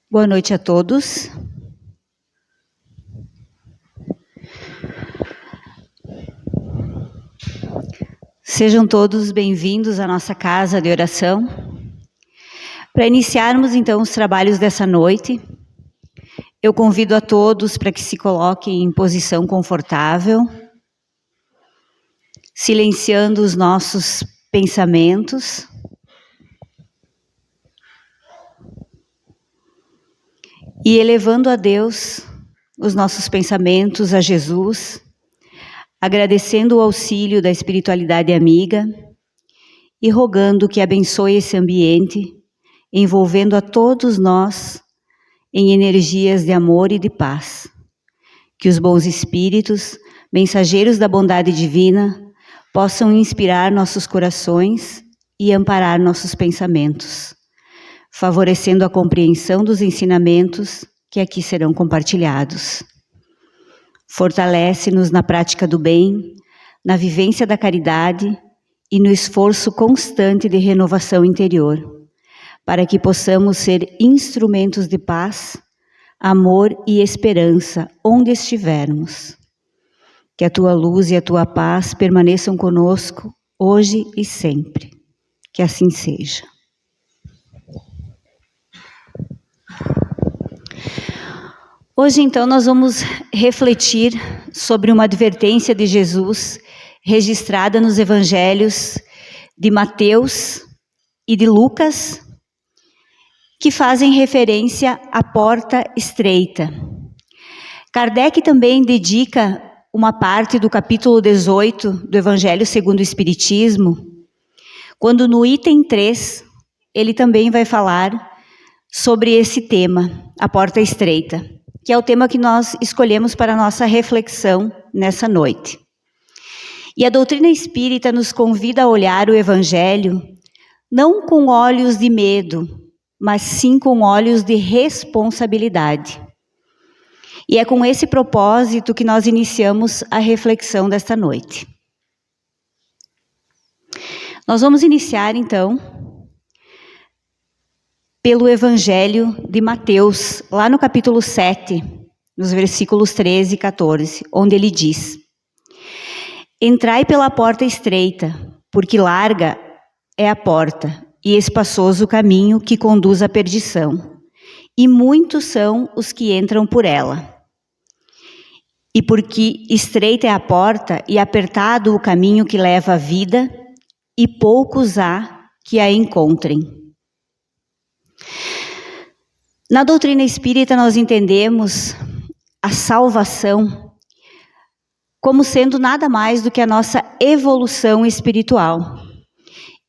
Boa noite a todos. Sejam todos bem-vindos à nossa casa de oração. Para iniciarmos então os trabalhos dessa noite, eu convido a todos para que se coloquem em posição confortável, silenciando os nossos pensamentos. E elevando a Deus os nossos pensamentos, a Jesus, agradecendo o auxílio da espiritualidade amiga e rogando que abençoe esse ambiente, envolvendo a todos nós em energias de amor e de paz. Que os bons espíritos, mensageiros da bondade divina, possam inspirar nossos corações e amparar nossos pensamentos, favorecendo a compreensão dos ensinamentos que aqui serão compartilhados. Fortalece-nos na prática do bem, na vivência da caridade e no esforço constante de renovação interior, para que possamos ser instrumentos de paz, amor e esperança onde estivermos. Que a tua luz e a tua paz permaneçam conosco hoje e sempre. Que assim seja. Hoje, então, nós vamos refletir sobre uma advertência de Jesus registrada nos evangelhos de Mateus e de Lucas, que fazem referência à porta estreita. Kardec também dedica uma parte do capítulo 18 do Evangelho segundo o Espiritismo, quando no item 3, ele também vai falar sobre esse tema, a porta estreita, que é o tema que nós escolhemos para a nossa reflexão nessa noite. E a doutrina espírita nos convida a olhar o Evangelho não com olhos de medo, mas sim com olhos de responsabilidade. E é com esse propósito que nós iniciamos a reflexão desta noite. Nós vamos iniciar, então, pelo Evangelho de Mateus, lá no capítulo 7, nos versículos 13 e 14, onde ele diz: Entrai pela porta estreita, porque larga é a porta, e espaçoso o caminho que conduz à perdição, e muitos são os que entram por ela. E porque estreita é a porta, e apertado o caminho que leva à vida, e poucos há que a encontrem. Na doutrina espírita nós entendemos a salvação como sendo nada mais do que a nossa evolução espiritual.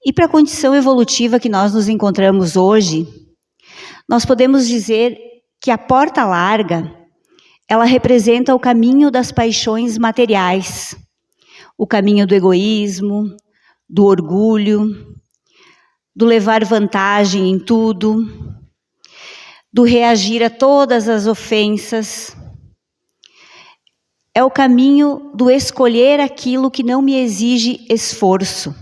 E para a condição evolutiva que nós nos encontramos hoje, nós podemos dizer que a porta larga, ela representa o caminho das paixões materiais, o caminho do egoísmo, do orgulho, do levar vantagem em tudo, do reagir a todas as ofensas. É o caminho do escolher aquilo que não me exige esforço.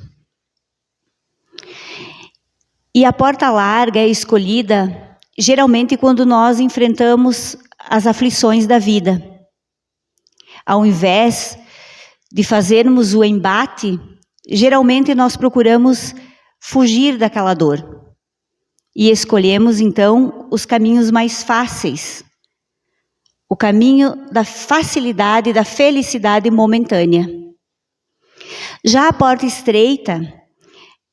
E a porta larga é escolhida geralmente quando nós enfrentamos as aflições da vida. Ao invés de fazermos o embate, geralmente nós procuramos fugir daquela dor. E escolhemos, então, os caminhos mais fáceis. O caminho da facilidade, da felicidade momentânea. Já a porta estreita,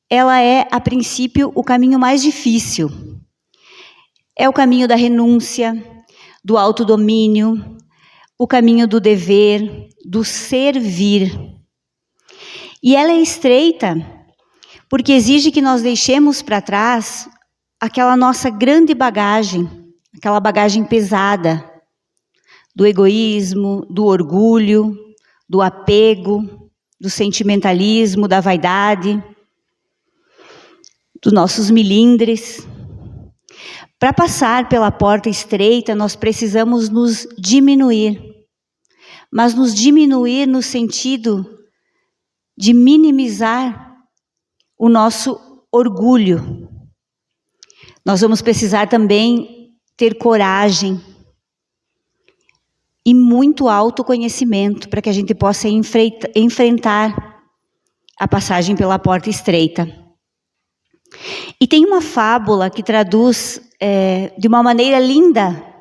ela é, a princípio, o caminho mais difícil. É o caminho da renúncia, do autodomínio, o caminho do dever, do servir. E ela é estreita porque exige que nós deixemos para trás aquela nossa grande bagagem, aquela bagagem pesada, do egoísmo, do orgulho, do apego, do sentimentalismo, da vaidade, dos nossos milindres. Para passar pela porta estreita, nós precisamos nos diminuir, mas nos diminuir no sentido de minimizar o nosso orgulho. Nós vamos precisar também ter coragem e muito autoconhecimento para que a gente possa enfrentar a passagem pela porta estreita. E tem uma fábula que traduz de uma maneira linda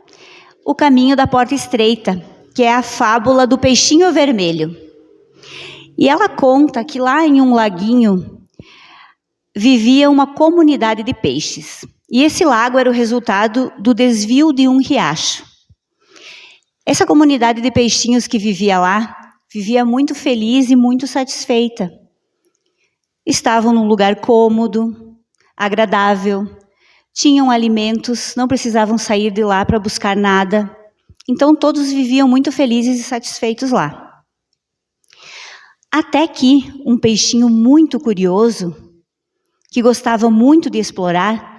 o caminho da porta estreita, que é a fábula do peixinho vermelho. E ela conta que lá em um laguinho vivia uma comunidade de peixes. E esse lago era o resultado do desvio de um riacho. Essa comunidade de peixinhos que vivia lá, vivia muito feliz e muito satisfeita. Estavam num lugar cômodo, agradável, tinham alimentos, não precisavam sair de lá para buscar nada. Então todos viviam muito felizes e satisfeitos lá. Até que um peixinho muito curioso, que gostava muito de explorar,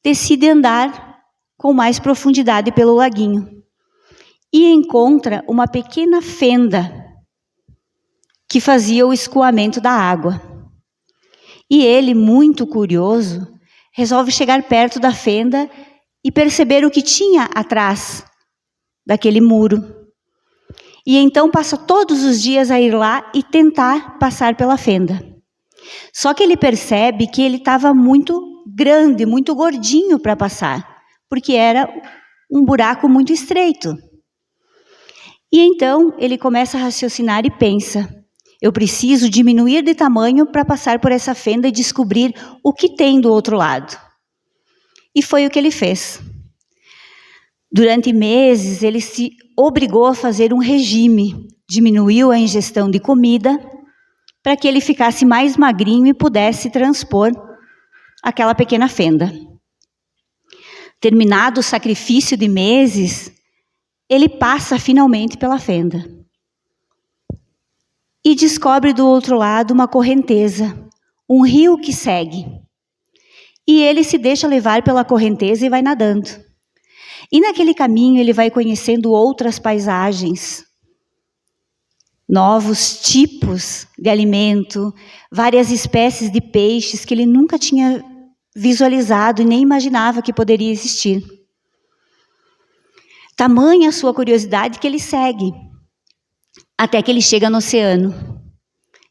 decide andar com mais profundidade pelo laguinho e encontra uma pequena fenda que fazia o escoamento da água. E ele, muito curioso, resolve chegar perto da fenda e perceber o que tinha atrás daquele muro. E então passa todos os dias a ir lá e tentar passar pela fenda. Só que ele percebe que ele estava muito grande, muito gordinho para passar, porque era um buraco muito estreito. E então ele começa a raciocinar e pensa: eu preciso diminuir de tamanho para passar por essa fenda e descobrir o que tem do outro lado. E foi o que ele fez. Durante meses ele se obrigou a fazer um regime, diminuiu a ingestão de comida para que ele ficasse mais magrinho e pudesse transpor aquela pequena fenda. Terminado o sacrifício de meses, ele passa finalmente pela fenda e descobre do outro lado uma correnteza, um rio que segue. E ele se deixa levar pela correnteza e vai nadando. E naquele caminho ele vai conhecendo outras paisagens, novos tipos de alimento, várias espécies de peixes que ele nunca tinha visualizado e nem imaginava que poderia existir. Tamanha a sua curiosidade que ele segue, até que ele chega no oceano.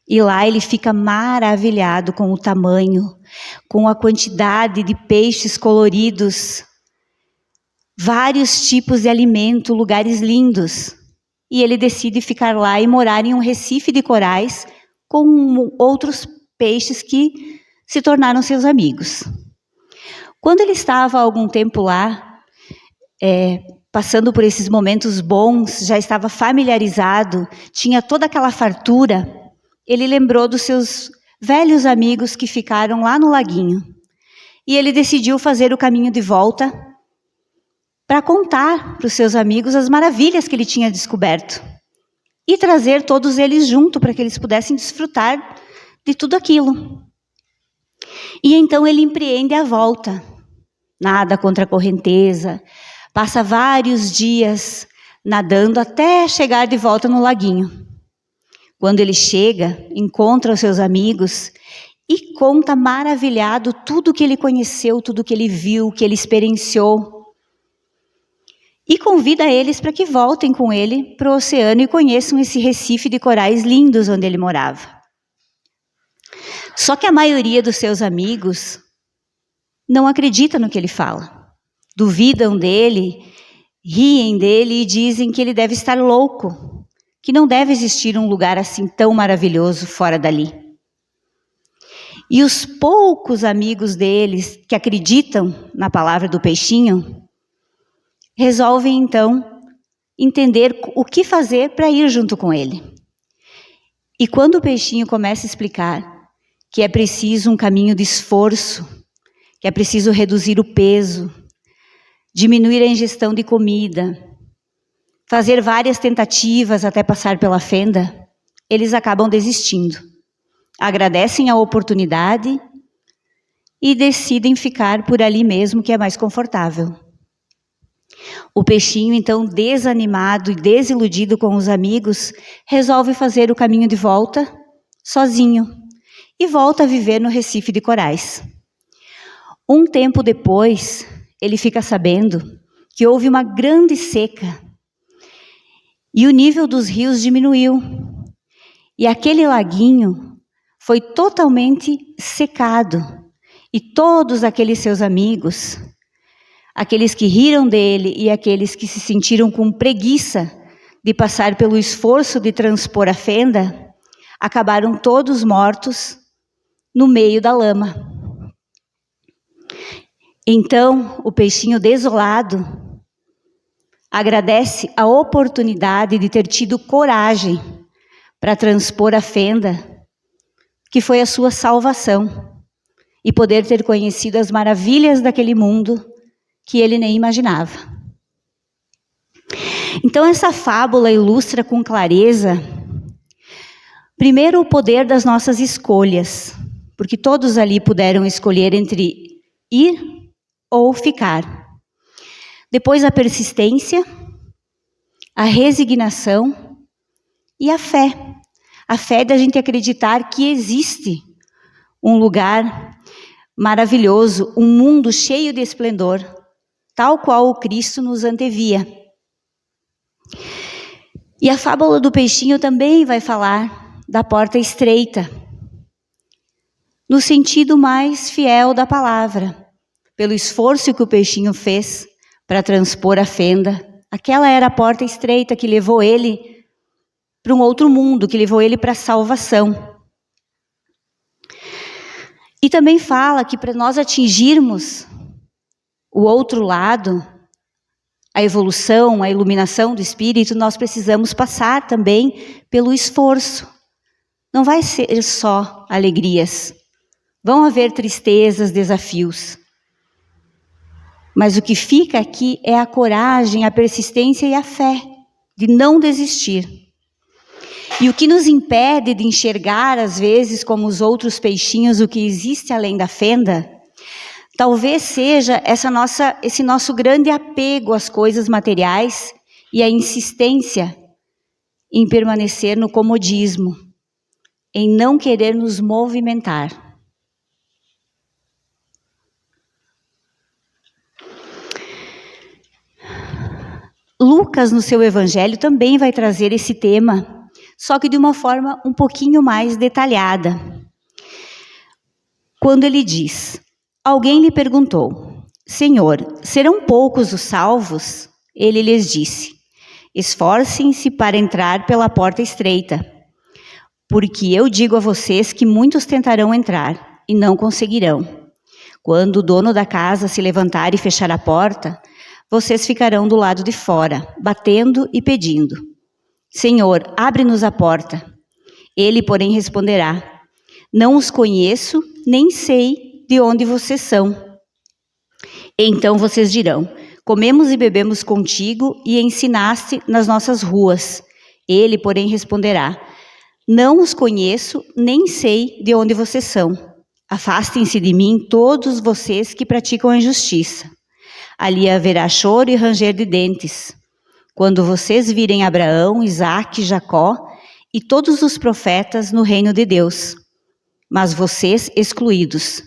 E lá ele fica maravilhado com o tamanho, com a quantidade de peixes coloridos, vários tipos de alimento, lugares lindos. E ele decide ficar lá e morar em um recife de corais com outros peixes que se tornaram seus amigos. Quando ele estava há algum tempo lá, passando por esses momentos bons, já estava familiarizado, tinha toda aquela fartura, ele lembrou dos seus velhos amigos que ficaram lá no laguinho. E ele decidiu fazer o caminho de volta para contar para os seus amigos as maravilhas que ele tinha descoberto e trazer todos eles junto para que eles pudessem desfrutar de tudo aquilo. E então ele empreende a volta, nada contra a correnteza, passa vários dias nadando até chegar de volta no laguinho. Quando ele chega, encontra os seus amigos e conta maravilhado tudo que ele conheceu, tudo que ele viu, que ele experienciou. E convida eles para que voltem com ele para o oceano e conheçam esse recife de corais lindos onde ele morava. Só que a maioria dos seus amigos não acredita no que ele fala. Duvidam dele, riem dele e dizem que ele deve estar louco, que não deve existir um lugar assim tão maravilhoso fora dali. E os poucos amigos deles que acreditam na palavra do peixinho resolvem então entender o que fazer para ir junto com ele. E quando o peixinho começa a explicar que é preciso um caminho de esforço, que é preciso reduzir o peso, diminuir a ingestão de comida, fazer várias tentativas até passar pela fenda, eles acabam desistindo. Agradecem a oportunidade e decidem ficar por ali mesmo, que é mais confortável. O peixinho, então, desanimado e desiludido com os amigos, resolve fazer o caminho de volta sozinho e volta a viver no recife de corais. Um tempo depois, ele fica sabendo que houve uma grande seca e o nível dos rios diminuiu. E aquele laguinho foi totalmente secado. E todos aqueles seus amigos, aqueles que riram dele e aqueles que se sentiram com preguiça de passar pelo esforço de transpor a fenda, acabaram todos mortos no meio da lama. Então, o peixinho desolado agradece a oportunidade de ter tido coragem para transpor a fenda, que foi a sua salvação, e poder ter conhecido as maravilhas daquele mundo que ele nem imaginava. Então, essa fábula ilustra com clareza, primeiro, o poder das nossas escolhas, porque todos ali puderam escolher entre ir ou ficar. Depois, a persistência, a resignação e a fé. A fé da gente acreditar que existe um lugar maravilhoso, um mundo cheio de esplendor, tal qual o Cristo nos antevia. E a fábula do peixinho também vai falar da porta estreita, no sentido mais fiel da palavra, pelo esforço que o peixinho fez para transpor a fenda. Aquela era a porta estreita que levou ele para um outro mundo, que levou ele para a salvação. E também fala que para nós atingirmos o outro lado, a evolução, a iluminação do Espírito, nós precisamos passar também pelo esforço. Não vai ser só alegrias. Vão haver tristezas, desafios. Mas o que fica aqui é a coragem, a persistência e a fé de não desistir. E o que nos impede de enxergar, às vezes, como os outros peixinhos, o que existe além da fenda, talvez seja esse nosso grande apego às coisas materiais e a insistência em permanecer no comodismo, em não querer nos movimentar. Lucas, no seu evangelho, também vai trazer esse tema, só que de uma forma um pouquinho mais detalhada. Quando ele diz: alguém lhe perguntou: Senhor, serão poucos os salvos? Ele lhes disse: esforcem-se para entrar pela porta estreita, porque eu digo a vocês que muitos tentarão entrar e não conseguirão. Quando o dono da casa se levantar e fechar a porta, vocês ficarão do lado de fora, batendo e pedindo: Senhor, abre-nos a porta. Ele, porém, responderá: não os conheço, nem sei de onde vocês são. Então vocês dirão: comemos e bebemos contigo e ensinaste nas nossas ruas. Ele, porém, responderá: não os conheço, nem sei de onde vocês são. Afastem-se de mim todos vocês que praticam a injustiça. Ali haverá choro e ranger de dentes, quando vocês virem Abraão, Isaque, Jacó e todos os profetas no reino de Deus. Mas vocês excluídos.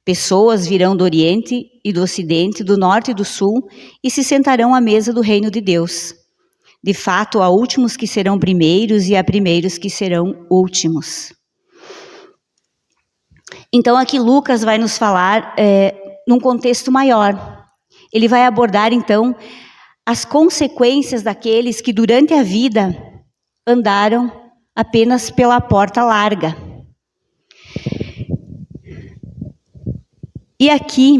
Pessoas virão do Oriente e do Ocidente, do Norte e do Sul, e se sentarão à mesa do reino de Deus. De fato, há últimos que serão primeiros e há primeiros que serão últimos. Então aqui Lucas vai nos falar num contexto maior. Ele vai abordar então as consequências daqueles que durante a vida andaram apenas pela porta larga. E aqui,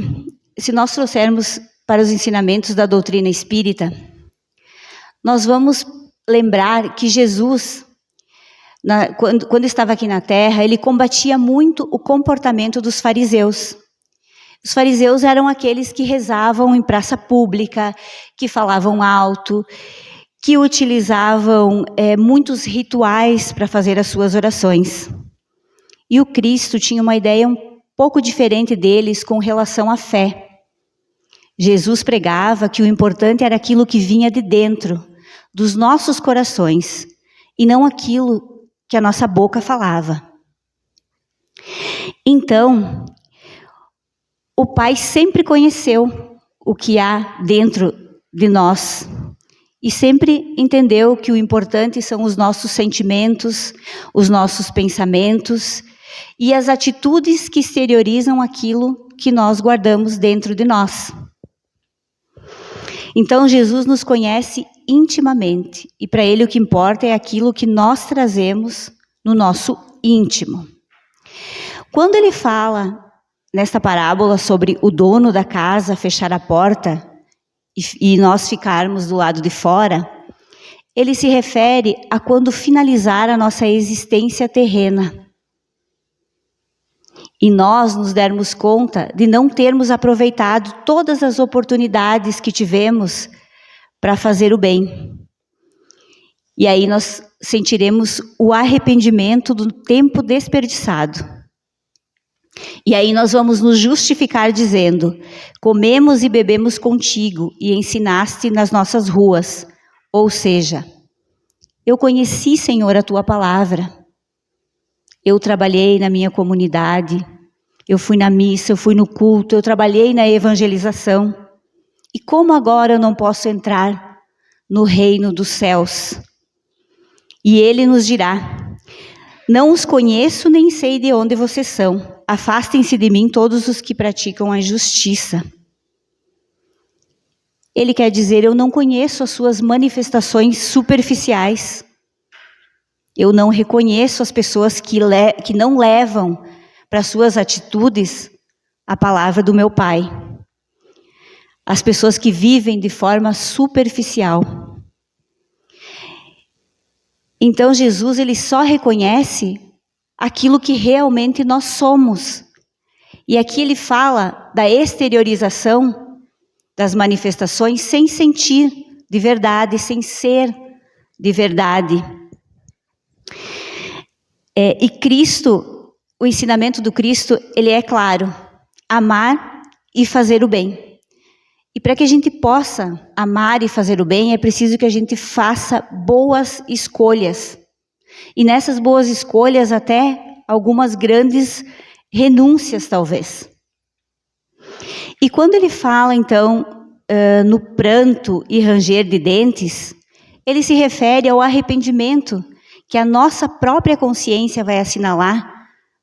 se nós trouxermos para os ensinamentos da doutrina espírita, nós vamos lembrar que Jesus, quando estava aqui na Terra, ele combatia muito o comportamento dos fariseus. Os fariseus eram aqueles que rezavam em praça pública, que falavam alto, que utilizavam muitos rituais para fazer as suas orações. E o Cristo tinha uma ideia um pouco diferente deles com relação à fé. Jesus pregava que o importante era aquilo que vinha de dentro, dos nossos corações, e não aquilo que a nossa boca falava. Então, o Pai sempre conheceu o que há dentro de nós e sempre entendeu que o importante são os nossos sentimentos, os nossos pensamentos e as atitudes que exteriorizam aquilo que nós guardamos dentro de nós. Então Jesus nos conhece intimamente e para Ele o que importa é aquilo que nós trazemos no nosso íntimo. Quando Ele fala nesta parábola sobre o dono da casa fechar a porta e nós ficarmos do lado de fora, Ele se refere a quando finalizar a nossa existência terrena. E nós nos dermos conta de não termos aproveitado todas as oportunidades que tivemos para fazer o bem. E aí nós sentiremos o arrependimento do tempo desperdiçado. E aí nós vamos nos justificar dizendo: comemos e bebemos contigo e ensinaste nas nossas ruas. Ou seja, eu conheci, Senhor, a tua palavra. Eu trabalhei na minha comunidade, eu fui na missa, eu fui no culto, eu trabalhei na evangelização. E como agora eu não posso entrar no reino dos céus? E Ele nos dirá: não os conheço nem sei de onde vocês são. Afastem-se de mim todos os que praticam a injustiça. Ele quer dizer: eu não conheço as suas manifestações superficiais. Eu não reconheço as pessoas que não levam para suas atitudes a palavra do meu Pai. As pessoas que vivem de forma superficial. Então Jesus, Ele só reconhece aquilo que realmente nós somos. E aqui Ele fala da exteriorização das manifestações sem sentir de verdade, sem ser de verdade. E Cristo, o ensinamento do Cristo, ele é claro: amar e fazer o bem. E para que a gente possa amar e fazer o bem, é preciso que a gente faça boas escolhas. E nessas boas escolhas, até algumas grandes renúncias, talvez. E quando ele fala, então, no pranto e ranger de dentes, ele se refere ao arrependimento que a nossa própria consciência vai assinalar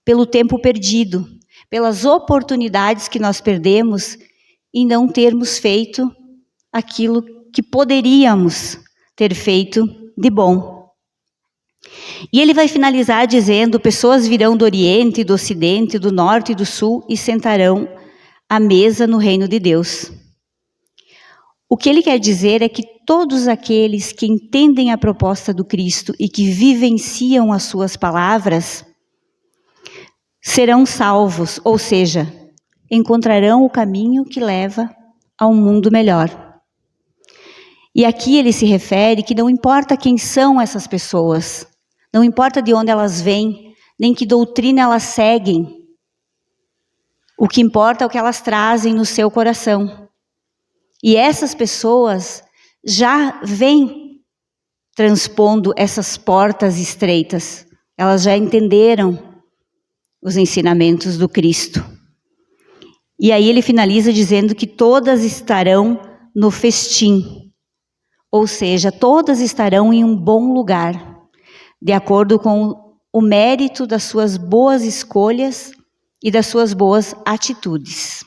pelo tempo perdido, pelas oportunidades que nós perdemos em não termos feito aquilo que poderíamos ter feito de bom. E ele vai finalizar dizendo: pessoas virão do Oriente, do Ocidente, do Norte e do Sul e sentarão à mesa no reino de Deus. O que ele quer dizer é que todos aqueles que entendem a proposta do Cristo e que vivenciam as suas palavras serão salvos, ou seja, encontrarão o caminho que leva a um mundo melhor. E aqui ele se refere que não importa quem são essas pessoas, não importa de onde elas vêm, nem que doutrina elas seguem, o que importa é o que elas trazem no seu coração. E essas pessoas já vêm transpondo essas portas estreitas. Elas já entenderam os ensinamentos do Cristo. E aí ele finaliza dizendo que todas estarão no festim. Ou seja, todas estarão em um bom lugar, de acordo com o mérito das suas boas escolhas e das suas boas atitudes.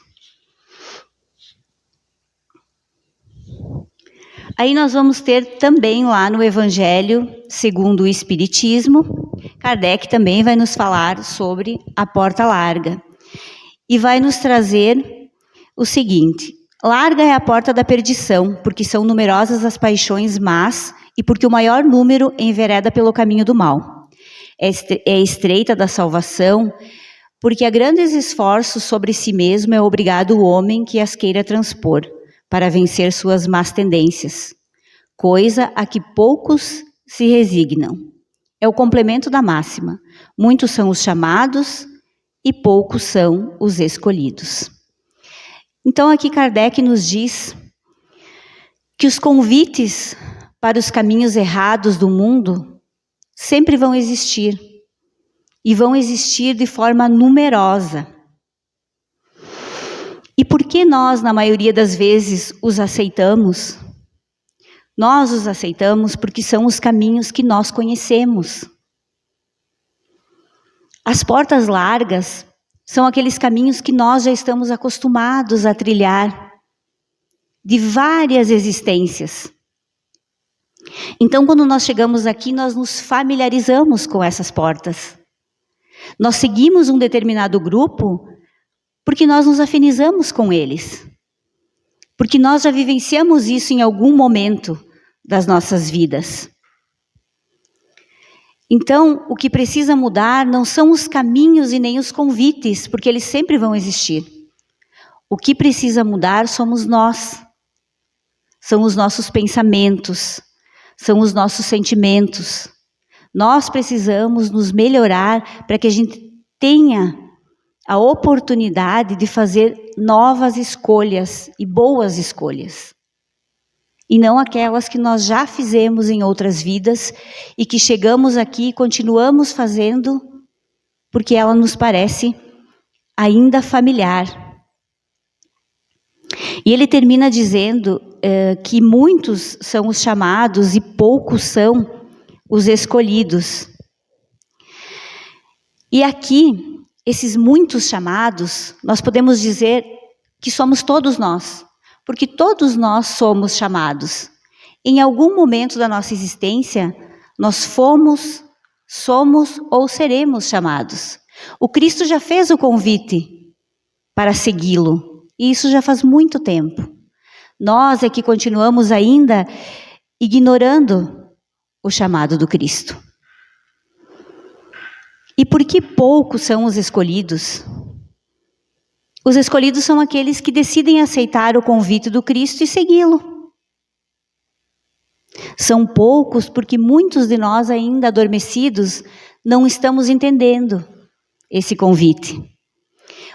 Aí nós vamos ter também lá no Evangelho segundo o Espiritismo, Kardec também vai nos falar sobre a porta larga. E vai nos trazer o seguinte: larga é a porta da perdição, porque são numerosas as paixões más e porque o maior número envereda pelo caminho do mal. É estreita da salvação, porque a grandes esforços sobre si mesmo é obrigado o homem que as queira transpor, para vencer suas más tendências, coisa a que poucos se resignam. É o complemento da máxima: muitos são os chamados e poucos são os escolhidos. Então aqui Kardec nos diz que os convites para os caminhos errados do mundo sempre vão existir, e vão existir de forma numerosa. E por que nós, na maioria das vezes, os aceitamos? Nós os aceitamos porque são os caminhos que nós conhecemos. As portas largas são aqueles caminhos que nós já estamos acostumados a trilhar, de várias existências. Então, quando nós chegamos aqui, nós nos familiarizamos com essas portas. Nós seguimos um determinado grupo porque nós nos afinizamos com eles. Porque nós já vivenciamos isso em algum momento das nossas vidas. Então, o que precisa mudar não são os caminhos e nem os convites, porque eles sempre vão existir. O que precisa mudar somos nós. São os nossos pensamentos, são os nossos sentimentos. Nós precisamos nos melhorar para que a gente tenha a oportunidade de fazer novas escolhas e boas escolhas. E não aquelas que nós já fizemos em outras vidas e que chegamos aqui e continuamos fazendo porque ela nos parece ainda familiar. E ele termina dizendo que muitos são os chamados e poucos são os escolhidos. E aqui, esses muitos chamados, nós podemos dizer que somos todos nós, porque todos nós somos chamados. Em algum momento da nossa existência, nós fomos, somos ou seremos chamados. O Cristo já fez o convite para segui-lo. E isso já faz muito tempo. Nós é que continuamos ainda ignorando o chamado do Cristo. E por que poucos são os escolhidos? Os escolhidos são aqueles que decidem aceitar o convite do Cristo e segui-lo. São poucos porque muitos de nós ainda adormecidos não estamos entendendo esse convite.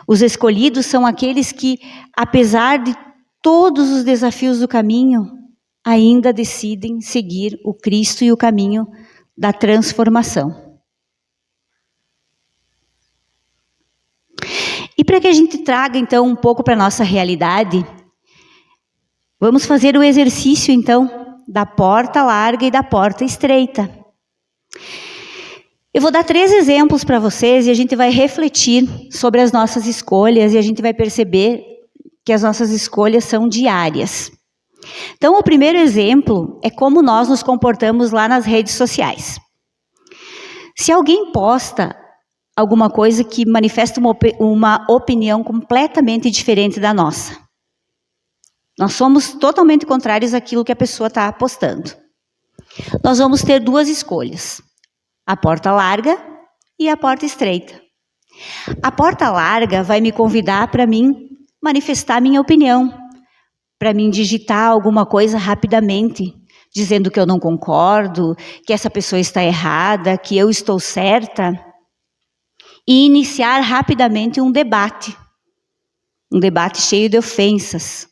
Os escolhidos são aqueles que, apesar de todos os desafios do caminho, ainda decidem seguir o Cristo e o caminho da transformação. E para que a gente traga, então, um pouco para a nossa realidade, vamos fazer o exercício, então, da porta larga e da porta estreita. Eu vou dar 3 exemplos para vocês e a gente vai refletir sobre as nossas escolhas e a gente vai perceber que as nossas escolhas são diárias. Então, o primeiro exemplo é como nós nos comportamos lá nas redes sociais. Se alguém posta alguma coisa que manifesta uma opinião completamente diferente da nossa, nós somos totalmente contrários àquilo que a pessoa está postando. Nós vamos ter 2 escolhas. A porta larga e a porta estreita. A porta larga vai me convidar para mim manifestar minha opinião, para mim digitar alguma coisa rapidamente, dizendo que eu não concordo, que essa pessoa está errada, que eu estou certa, e iniciar rapidamente um debate cheio de ofensas.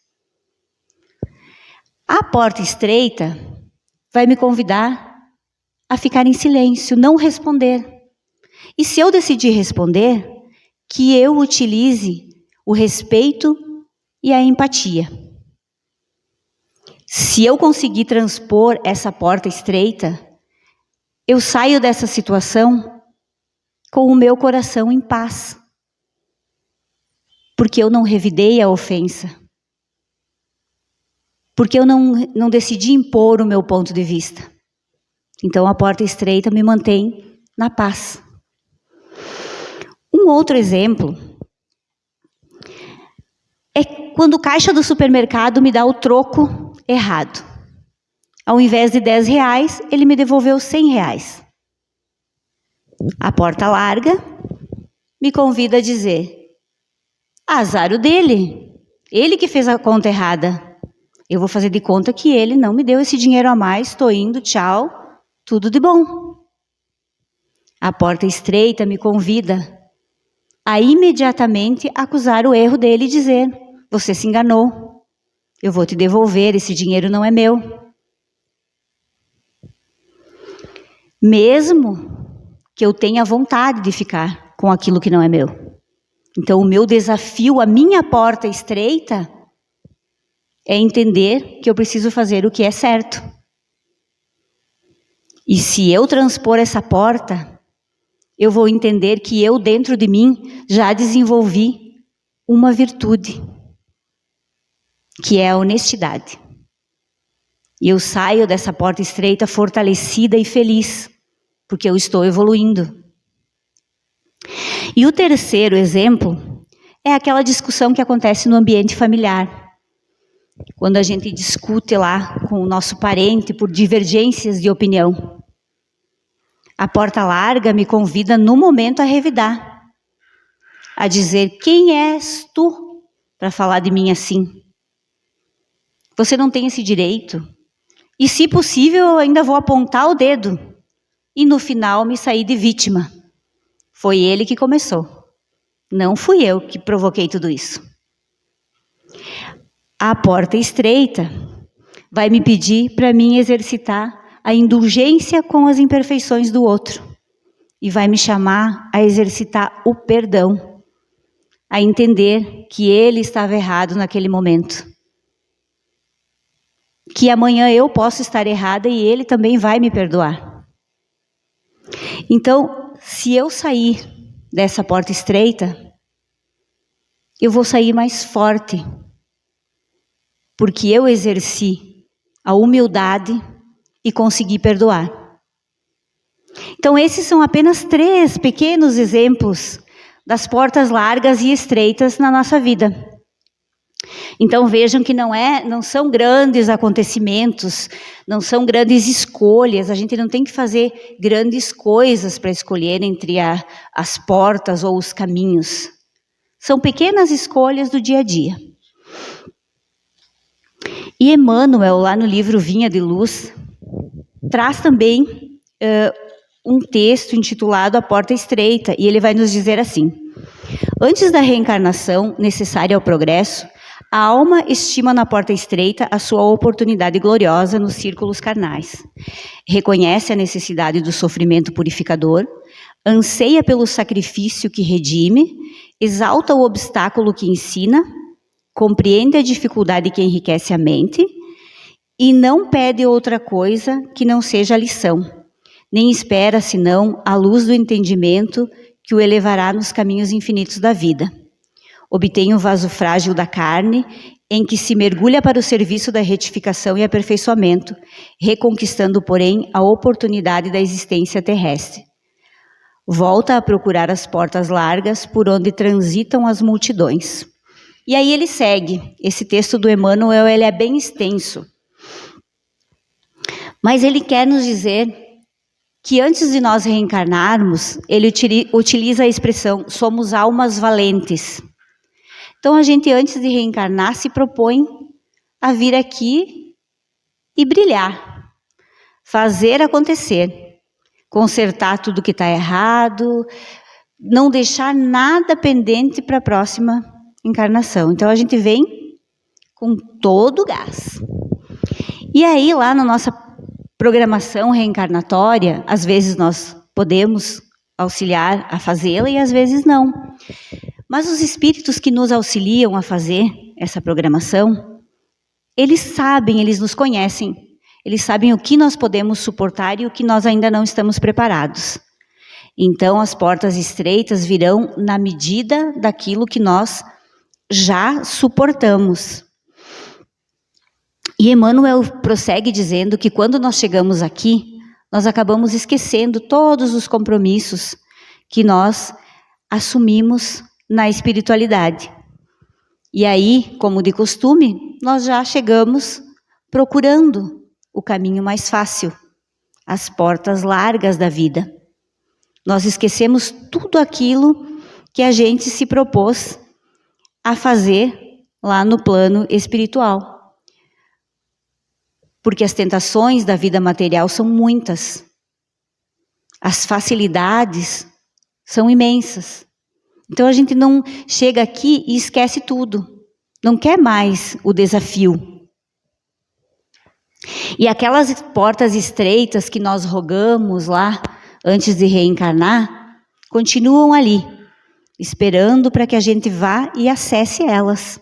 A porta estreita vai me convidar a ficar em silêncio, não responder. E se eu decidir responder, que eu utilize o respeito e a empatia. Se eu conseguir transpor essa porta estreita, eu saio dessa situação com o meu coração em paz. Porque eu não revidei a ofensa. Porque eu não decidi impor o meu ponto de vista. Então, a porta estreita me mantém na paz. Um outro exemplo é quando o caixa do supermercado me dá o troco errado. Ao invés de R$10, ele me devolveu R$100. A porta larga me convida a dizer: azar o dele, ele que fez a conta errada. Eu vou fazer de conta que ele não me deu esse dinheiro a mais, estou indo, tchau. Tudo de bom. A porta estreita me convida a imediatamente acusar o erro dele e dizer: você se enganou, eu vou te devolver, esse dinheiro não é meu. Mesmo que eu tenha vontade de ficar com aquilo que não é meu. Então, o meu desafio, a minha porta estreita, é entender que eu preciso fazer o que é certo. E se eu transpor essa porta, eu vou entender que eu, dentro de mim, já desenvolvi uma virtude, que é a honestidade. E eu saio dessa porta estreita fortalecida e feliz, porque eu estou evoluindo. E o terceiro exemplo é aquela discussão que acontece no ambiente familiar. Quando a gente discute lá com o nosso parente por divergências de opinião. A porta larga me convida no momento a revidar. A dizer, quem és tu para falar de mim assim? Você não tem esse direito. E se possível, eu ainda vou apontar o dedo. E no final me sair de vítima. Foi ele que começou. Não fui eu que provoquei tudo isso. A porta estreita vai me pedir para mim exercitar a indulgência com as imperfeições do outro. E vai me chamar a exercitar o perdão. A entender que ele estava errado naquele momento. Que amanhã eu posso estar errada e ele também vai me perdoar. Então, se eu sair dessa porta estreita, eu vou sair mais forte. Porque eu exerci a humildade e consegui perdoar. Então, esses são apenas 3 pequenos exemplos das portas largas e estreitas na nossa vida. Então, vejam que não são grandes acontecimentos, não são grandes escolhas, a gente não tem que fazer grandes coisas para escolher entre as portas ou os caminhos. São pequenas escolhas do dia a dia. E Emmanuel, lá no livro Vinha de Luz, traz também um texto intitulado A Porta Estreita, e ele vai nos dizer assim: antes da reencarnação necessária ao progresso, a alma estima na porta estreita a sua oportunidade gloriosa nos círculos carnais. Reconhece a necessidade do sofrimento purificador, anseia pelo sacrifício que redime, exalta o obstáculo que ensina, compreende a dificuldade que enriquece a mente e não pede outra coisa que não seja a lição, nem espera senão a luz do entendimento que o elevará nos caminhos infinitos da vida. Obtém o vaso frágil da carne, em que se mergulha para o serviço da retificação e aperfeiçoamento, reconquistando, porém, a oportunidade da existência terrestre. Volta a procurar as portas largas por onde transitam as multidões. E aí ele segue. Esse texto do Emmanuel, ele é bem extenso. Mas ele quer nos dizer que antes de nós reencarnarmos, ele utiliza a expressão somos almas valentes. Então, a gente, antes de reencarnar, se propõe a vir aqui e brilhar, fazer acontecer, consertar tudo que está errado, não deixar nada pendente para a próxima encarnação. Então, a gente vem com todo o gás. E aí, lá na nossa programação reencarnatória, às vezes nós podemos auxiliar a fazê-la e às vezes não. Mas os espíritos que nos auxiliam a fazer essa programação, eles sabem, eles nos conhecem, eles sabem o que nós podemos suportar e o que nós ainda não estamos preparados. Então, as portas estreitas virão na medida daquilo que nós já suportamos. E Emmanuel prossegue dizendo que quando nós chegamos aqui, nós acabamos esquecendo todos os compromissos que nós assumimos na espiritualidade. E aí, como de costume, nós já chegamos procurando o caminho mais fácil, as portas largas da vida. Nós esquecemos tudo aquilo que a gente se propôs a fazer lá no plano espiritual. Porque as tentações da vida material são muitas. As facilidades são imensas. Então a gente não chega aqui e esquece tudo. Não quer mais o desafio. E aquelas portas estreitas que nós rogamos lá antes de reencarnar, continuam ali, esperando para que a gente vá e acesse elas.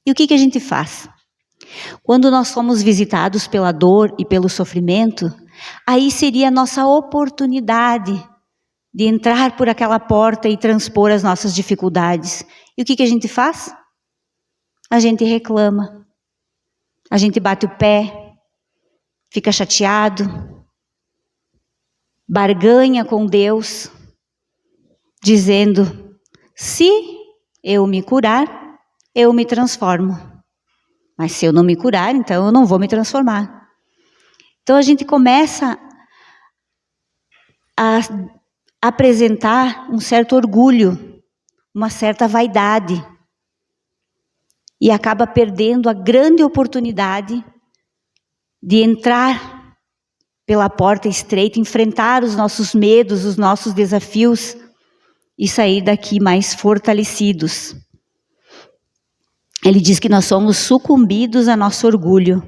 E o que a gente faz? Quando nós somos visitados pela dor e pelo sofrimento, aí seria a nossa oportunidade de entrar por aquela porta e transpor as nossas dificuldades. E o que a gente faz? A gente reclama, a gente bate o pé, fica chateado, barganha com Deus, dizendo: se eu me curar, eu me transformo. Mas se eu não me curar, então eu não vou me transformar. Então a gente começa a apresentar um certo orgulho, uma certa vaidade, e acaba perdendo a grande oportunidade de entrar pela porta estreita, enfrentar os nossos medos, os nossos desafios e sair daqui mais fortalecidos. Ele diz que nós somos sucumbidos a nosso orgulho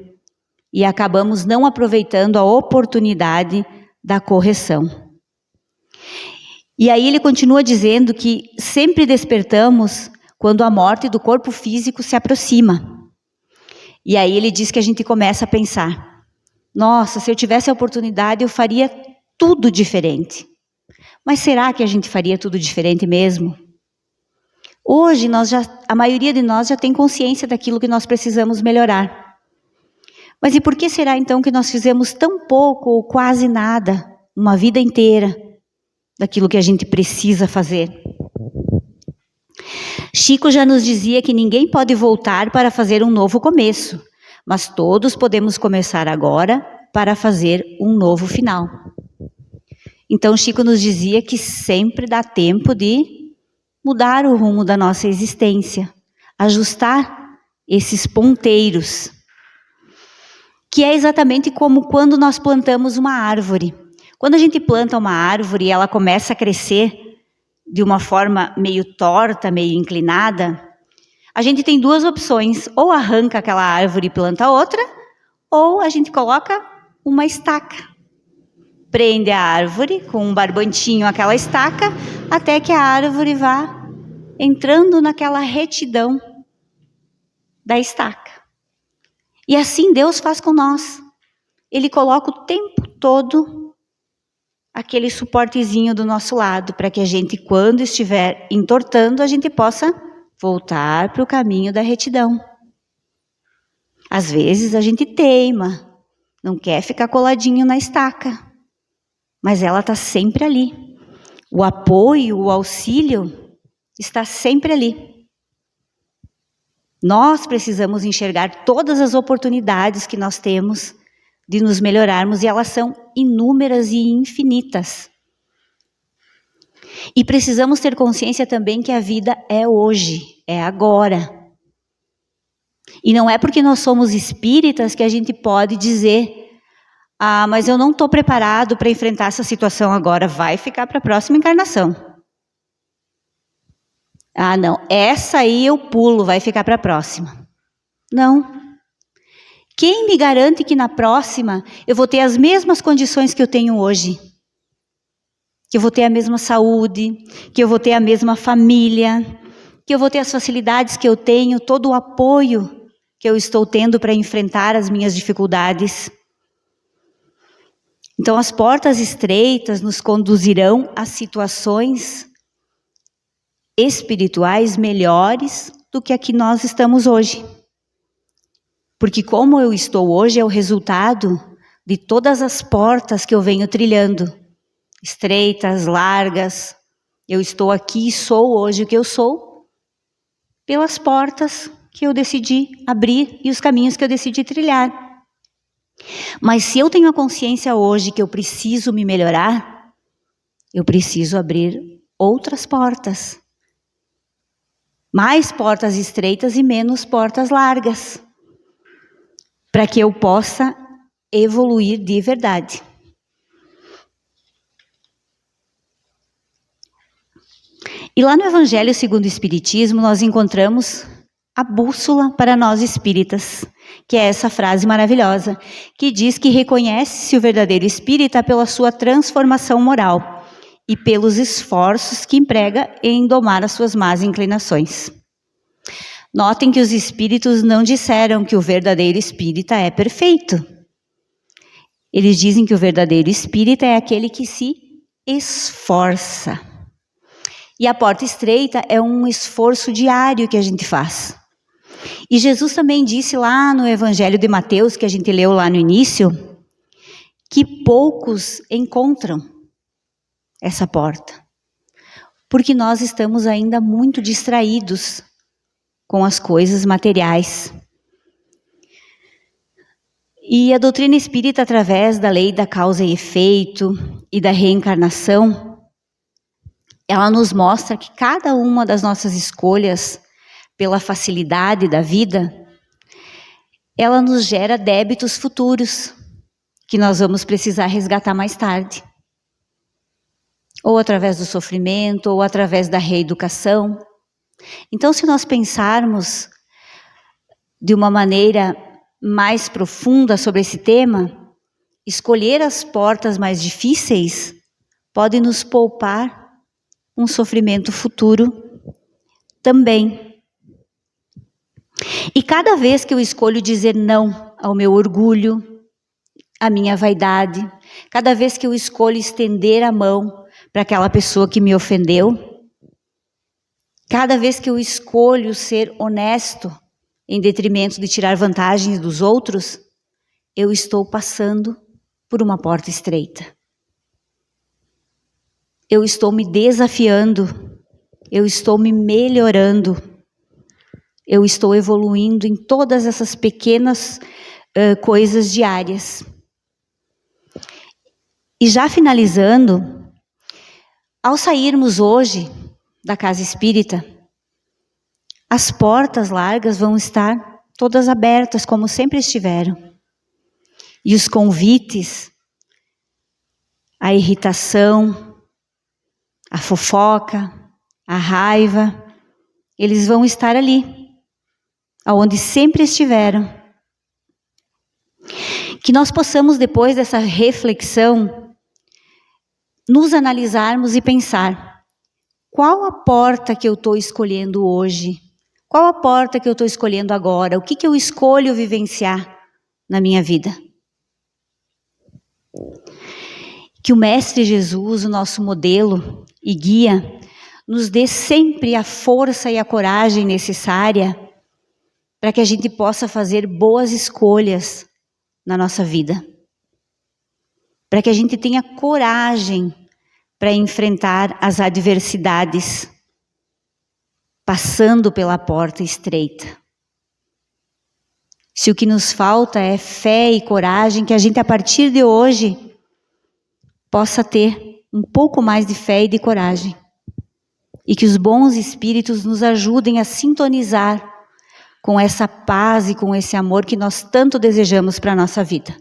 e acabamos não aproveitando a oportunidade da correção. E aí ele continua dizendo que sempre despertamos quando a morte do corpo físico se aproxima. E aí ele diz que a gente começa a pensar: nossa, se eu tivesse a oportunidade, eu faria tudo diferente. Mas será que a gente faria tudo diferente mesmo? Hoje, a maioria de nós já tem consciência daquilo que nós precisamos melhorar. Mas e por que será então que nós fizemos tão pouco ou quase nada, uma vida inteira, daquilo que a gente precisa fazer? Chico já nos dizia que ninguém pode voltar para fazer um novo começo, mas todos podemos começar agora para fazer um novo final. Então Chico nos dizia que sempre dá tempo de mudar o rumo da nossa existência, ajustar esses ponteiros, que é exatamente como quando nós plantamos uma árvore. Quando a gente planta uma árvore e ela começa a crescer de uma forma meio torta, meio inclinada, a gente tem duas opções: ou arranca aquela árvore e planta outra, ou a gente coloca uma estaca. Prende a árvore com um barbantinho àquela estaca, até que a árvore vá entrando naquela retidão da estaca. E assim Deus faz com nós. Ele coloca o tempo todo aquele suportezinho do nosso lado, para que a gente, quando estiver entortando, a gente possa voltar para o caminho da retidão. Às vezes a gente teima, não quer ficar coladinho na estaca, mas ela está sempre ali. O apoio, o auxílio está sempre ali. Nós precisamos enxergar todas as oportunidades que nós temos de nos melhorarmos, e elas são inúmeras e infinitas. E precisamos ter consciência também que a vida é hoje, é agora. E não é porque nós somos espíritas que a gente pode dizer: ah, mas eu não estou preparado para enfrentar essa situação agora, vai ficar para a próxima encarnação. Ah, não, essa aí eu pulo, vai ficar para a próxima. Não. Quem me garante que na próxima eu vou ter as mesmas condições que eu tenho hoje? Que eu vou ter a mesma saúde, que eu vou ter a mesma família, que eu vou ter as facilidades que eu tenho, todo o apoio que eu estou tendo para enfrentar as minhas dificuldades. Então as portas estreitas nos conduzirão a situações espirituais melhores do que a que nós estamos hoje. Porque como eu estou hoje é o resultado de todas as portas que eu venho trilhando. Estreitas, largas. Eu estou aqui e sou hoje o que eu sou pelas portas que eu decidi abrir e os caminhos que eu decidi trilhar. Mas se eu tenho a consciência hoje que eu preciso me melhorar, eu preciso abrir outras portas. Mais portas estreitas e menos portas largas, para que eu possa evoluir de verdade. E lá no Evangelho segundo o Espiritismo, nós encontramos a bússola para nós espíritas, que é essa frase maravilhosa, que diz que reconhece-se o verdadeiro espírita pela sua transformação moral e pelos esforços que emprega em domar as suas más inclinações. Notem que os espíritos não disseram que o verdadeiro espírita é perfeito. Eles dizem que o verdadeiro espírita é aquele que se esforça. E a porta estreita é um esforço diário que a gente faz. E Jesus também disse lá no Evangelho de Mateus, que a gente leu lá no início, que poucos encontram essa porta. Porque nós estamos ainda muito distraídos com as coisas materiais. E a doutrina espírita, através da lei da causa e efeito e da reencarnação, ela nos mostra que cada uma das nossas escolhas, pela facilidade da vida, ela nos gera débitos futuros, que nós vamos precisar resgatar mais tarde. Ou através do sofrimento, ou através da reeducação. Então, se nós pensarmos de uma maneira mais profunda sobre esse tema, escolher as portas mais difíceis pode nos poupar um sofrimento futuro também. E cada vez que eu escolho dizer não ao meu orgulho, à minha vaidade, cada vez que eu escolho estender a mão para aquela pessoa que me ofendeu, cada vez que eu escolho ser honesto em detrimento de tirar vantagens dos outros, eu estou passando por uma porta estreita. Eu estou me desafiando, eu estou me melhorando, eu estou evoluindo em todas essas pequenas coisas diárias. E já finalizando, ao sairmos hoje da casa espírita, as portas largas vão estar todas abertas, como sempre estiveram. E os convites, a irritação, a fofoca, a raiva, eles vão estar ali, aonde sempre estiveram. Que nós possamos, depois dessa reflexão, nos analisarmos e pensar: qual a porta que eu estou escolhendo hoje? Qual a porta que eu estou escolhendo agora? O que eu escolho vivenciar na minha vida? Que o Mestre Jesus, o nosso modelo e guia, nos dê sempre a força e a coragem necessária para que a gente possa fazer boas escolhas na nossa vida. Para que a gente tenha coragem para enfrentar as adversidades, passando pela porta estreita. Se o que nos falta é fé e coragem, que a gente a partir de hoje possa ter um pouco mais de fé e de coragem. E que os bons espíritos nos ajudem a sintonizar com essa paz e com esse amor que nós tanto desejamos para a nossa vida.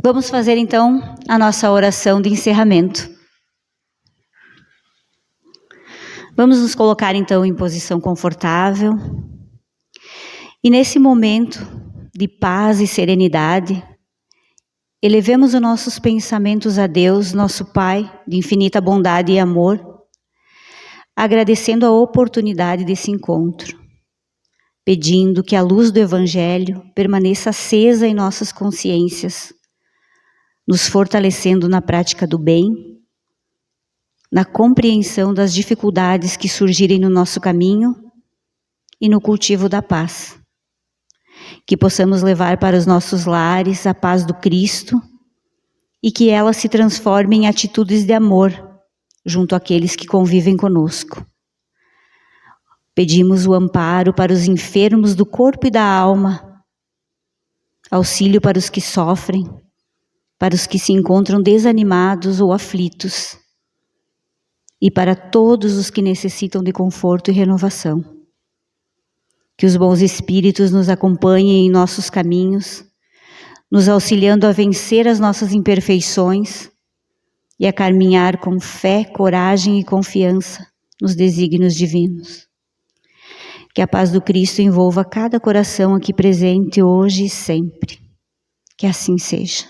Vamos fazer então a nossa oração de encerramento. Vamos nos colocar então em posição confortável. E nesse momento de paz e serenidade, elevemos os nossos pensamentos a Deus, nosso Pai, de infinita bondade e amor, agradecendo a oportunidade desse encontro, pedindo que a luz do Evangelho permaneça acesa em nossas consciências, nos fortalecendo na prática do bem, na compreensão das dificuldades que surgirem no nosso caminho e no cultivo da paz. Que possamos levar para os nossos lares a paz do Cristo e que ela se transforme em atitudes de amor junto àqueles que convivem conosco. Pedimos o amparo para os enfermos do corpo e da alma, auxílio para os que sofrem, para os que se encontram desanimados ou aflitos, e para todos os que necessitam de conforto e renovação. Que os bons espíritos nos acompanhem em nossos caminhos, nos auxiliando a vencer as nossas imperfeições e a caminhar com fé, coragem e confiança nos desígnios divinos. Que a paz do Cristo envolva cada coração aqui presente hoje e sempre. Que assim seja.